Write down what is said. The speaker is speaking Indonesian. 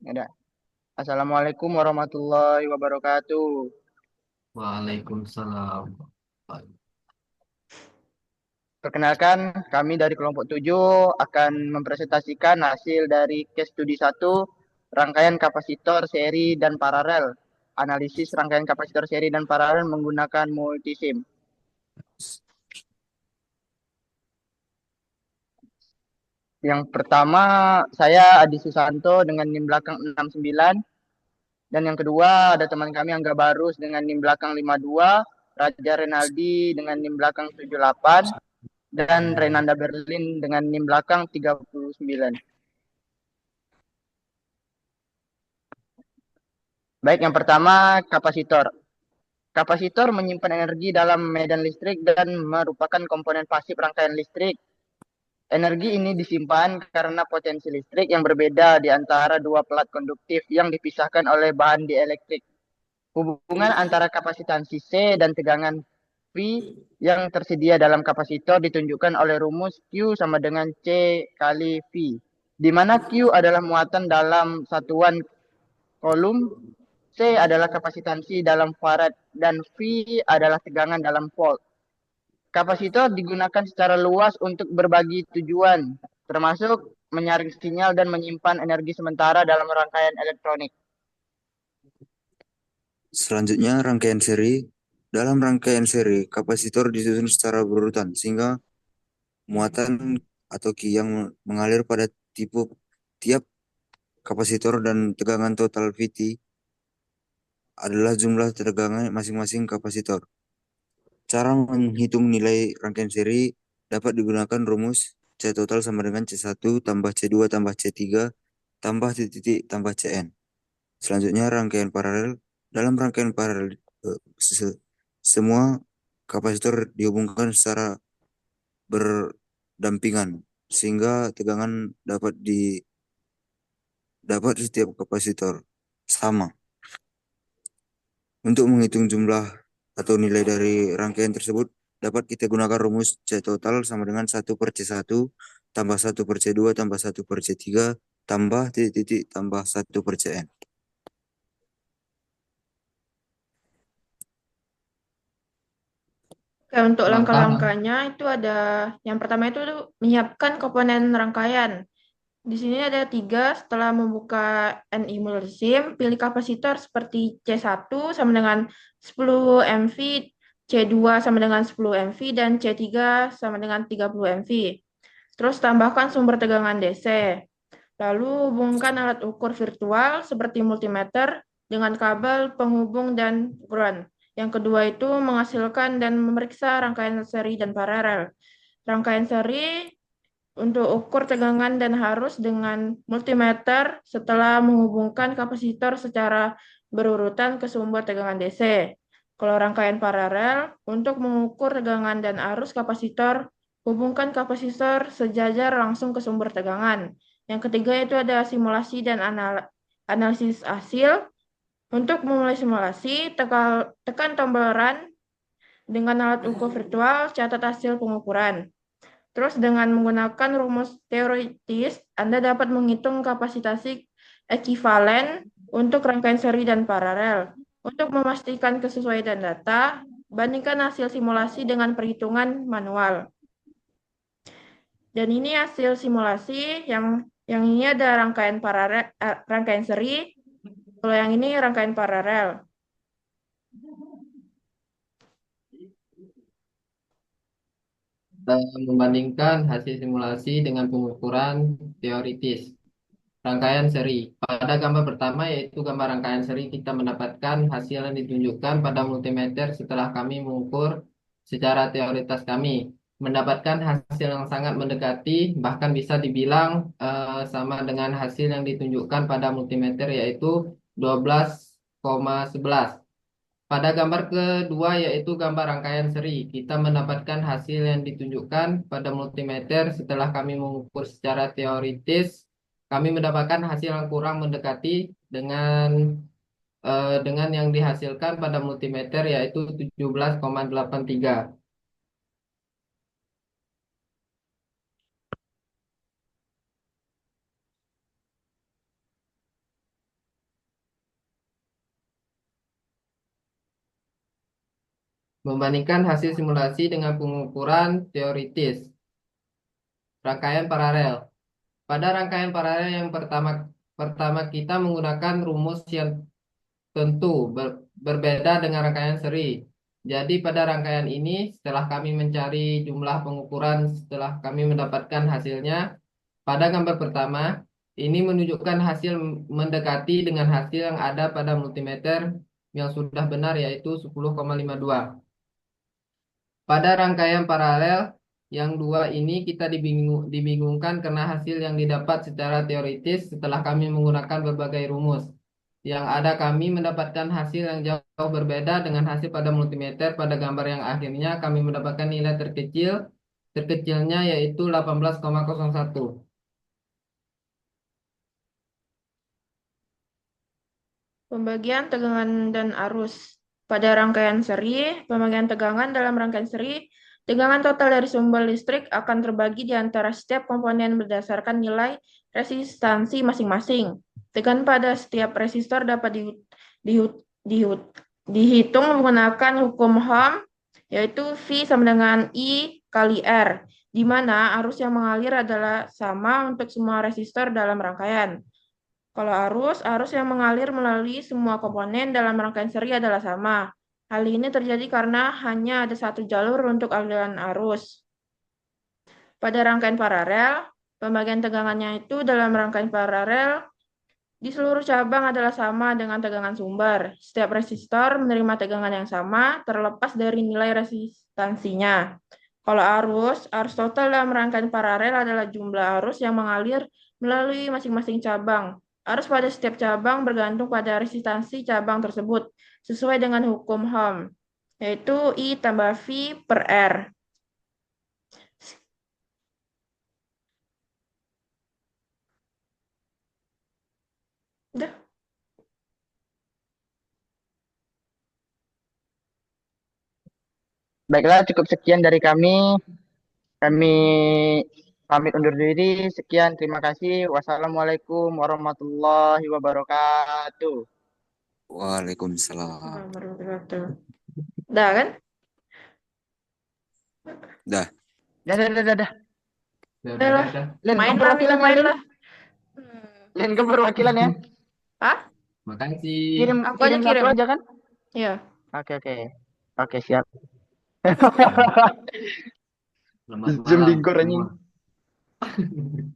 Ada. Assalamualaikum warahmatullahi wabarakatuh. Waalaikumsalam. Perkenalkan, kami dari kelompok 7 akan mempresentasikan hasil dari case studi 1, rangkaian kapasitor seri dan paralel. Analisis rangkaian kapasitor seri dan paralel menggunakan multisim. Yang pertama, saya Adi Susanto dengan NIM belakang 69. Dan yang kedua, ada teman kami Angga Barus dengan NIM belakang 52. Raja Renaldi dengan NIM belakang 78. Dan Renanda Berlin dengan NIM belakang 39. Baik, yang pertama kapasitor. Kapasitor menyimpan energi dalam medan listrik dan merupakan komponen pasif rangkaian listrik. Energi ini disimpan karena potensi listrik yang berbeda di antara dua pelat konduktif yang dipisahkan oleh bahan dielektrik. Hubungan antara kapasitansi C dan tegangan V yang tersedia dalam kapasitor ditunjukkan oleh rumus Q sama dengan C kali V, di mana Q adalah muatan dalam satuan kolom, C adalah kapasitansi dalam farad, dan V adalah tegangan dalam volt. Kapasitor digunakan secara luas untuk berbagi tujuan, termasuk menyaring sinyal dan menyimpan energi sementara dalam rangkaian elektronik. Selanjutnya, rangkaian seri. Dalam rangkaian seri, kapasitor disusun secara berurutan sehingga muatan atau Q yang mengalir pada tipe tiap kapasitor dan tegangan total VT adalah jumlah tegangan masing-masing kapasitor. Cara menghitung nilai rangkaian seri dapat digunakan rumus C total sama dengan C1 tambah C2 tambah C3 tambah titik tambah Cn. Selanjutnya rangkaian paralel. Dalam rangkaian paralel semua kapasitor dihubungkan secara berdampingan sehingga tegangan dapat setiap kapasitor sama. Untuk menghitung jumlah atau nilai dari rangkaian tersebut dapat kita gunakan rumus C total sama dengan 1/C1 tambah 1/C2 tambah 1/C3 tambah titik-titik tambah 1/Cn. Oke, untuk Maka langkah-langkahnya itu ada yang pertama itu menyiapkan komponen rangkaian. Di sini ada tiga. Setelah membuka NI multisim, pilih kapasitor seperti C1 sama dengan 10 mV, C2 sama dengan 10 mV, dan C3 sama dengan 30 mV. Terus tambahkan sumber tegangan DC. Lalu hubungkan alat ukur virtual seperti multimeter dengan kabel penghubung dan ground. Yang kedua itu menghasilkan dan memeriksa rangkaian seri dan paralel. Rangkaian seri untuk ukur tegangan dan arus dengan multimeter setelah menghubungkan kapasitor secara berurutan ke sumber tegangan DC. Kalau rangkaian paralel, untuk mengukur tegangan dan arus kapasitor, hubungkan kapasitor sejajar langsung ke sumber tegangan. Yang ketiga itu ada simulasi dan analisis hasil. Untuk memulai simulasi, tekan tombol run dengan alat ukur virtual, catat hasil pengukuran. Terus dengan menggunakan rumus teoritis, Anda dapat menghitung kapasitasi ekivalen untuk rangkaian seri dan paralel. Untuk memastikan kesesuaian data, bandingkan hasil simulasi dengan perhitungan manual. Dan ini hasil simulasi yang ini ada rangkaian paralel, rangkaian seri. Kalau yang ini rangkaian paralel. Membandingkan hasil simulasi dengan pengukuran teoritis. Rangkaian seri. Pada gambar pertama yaitu gambar rangkaian seri kita mendapatkan hasil yang ditunjukkan pada multimeter setelah kami mengukur secara teoritas kami. Mendapatkan hasil yang sangat mendekati bahkan bisa dibilang sama dengan hasil yang ditunjukkan pada multimeter yaitu 12,11. Pada gambar kedua yaitu gambar rangkaian seri, kita mendapatkan hasil yang ditunjukkan pada multimeter setelah kami mengukur secara teoritis. Kami mendapatkan hasil yang kurang mendekati dengan yang dihasilkan pada multimeter yaitu 17,83. Membandingkan hasil simulasi dengan pengukuran teoritis. Rangkaian paralel. Pada rangkaian paralel yang pertama kita menggunakan rumus yang tentu berbeda dengan rangkaian seri. Jadi pada rangkaian ini setelah kami mencari jumlah pengukuran setelah kami mendapatkan hasilnya, pada gambar pertama ini menunjukkan hasil mendekati dengan hasil yang ada pada multimeter yang sudah benar yaitu 10,52. Pada rangkaian paralel yang dua ini kita dibingungkan karena hasil yang didapat secara teoritis setelah kami menggunakan berbagai rumus. Yang ada kami mendapatkan hasil yang jauh berbeda dengan hasil pada multimeter pada gambar yang akhirnya kami mendapatkan nilai terkecilnya yaitu 18,01. Pembagian tegangan dan arus. Pada rangkaian seri, pembagian tegangan dalam rangkaian seri, tegangan total dari sumber listrik akan terbagi di antara setiap komponen berdasarkan nilai resistansi masing-masing. Tegangan pada setiap resistor dapat dihitung menggunakan hukum Ohm, yaitu V sama dengan I kali R, di mana arus yang mengalir adalah sama untuk semua resistor dalam rangkaian. Kalau arus yang mengalir melalui semua komponen dalam rangkaian seri adalah sama. Hal ini terjadi karena hanya ada satu jalur untuk aliran arus. Pada rangkaian paralel, pembagian tegangannya itu dalam rangkaian paralel di seluruh cabang adalah sama dengan tegangan sumber. Setiap resistor menerima tegangan yang sama terlepas dari nilai resistansinya. Kalau arus total dalam rangkaian paralel adalah jumlah arus yang mengalir melalui masing-masing cabang. Arus pada setiap cabang bergantung pada resistansi cabang tersebut sesuai dengan hukum Ohm, yaitu I tambah V per R. Udah. Baiklah, cukup sekian dari kami. Kami pamit undur diri. Sekian, terima kasih. Wassalamualaikum warahmatullahi wabarakatuh. Waalaikumsalam. Udah kan? Dah. Dah. Udah lah. Len, Main ke lah, perwakilan main ya, Len. lah. Len, ke perwakilan ya. Hah? Makasih. Kirim Aku aja satu kirim. aja kan? Iya. Oke, siap. Selamat Zoom malam di gor, anjing. semua.